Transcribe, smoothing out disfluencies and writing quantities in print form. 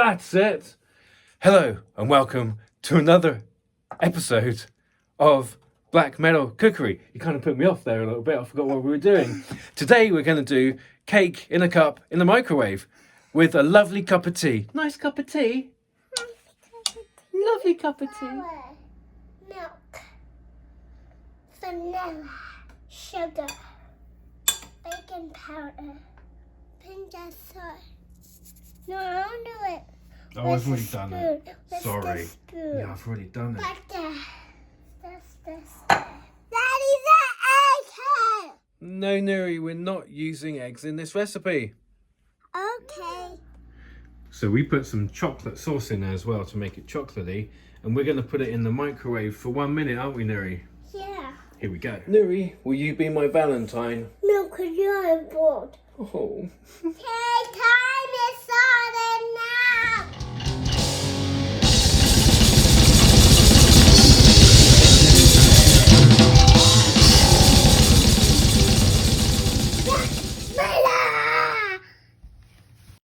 That's it. Hello and welcome to another episode of Black Metal Cookery. You kind of put me off there a little bit. I forgot what we were doing. Today we're going to do cake in a cup in the microwave with a lovely cup of tea. Nice cup of tea. Lovely cup of tea. Milk, vanilla, sugar, baking powder, pinch of salt. No, I don't do it. Oh, I've already done spoon? it. Where's Sorry. the spoon? Yeah, I've already done it. Back there. This. Daddy's an egg! No, Nuri, we're not using eggs in this recipe. Okay. So we put some chocolate sauce in there as well to make it chocolatey. And we're going to put it in the microwave for 1 minute, aren't we, Nuri? Yeah. Here we go. Nuri, will you be my Valentine? No, because you're bored. Oh. Okay.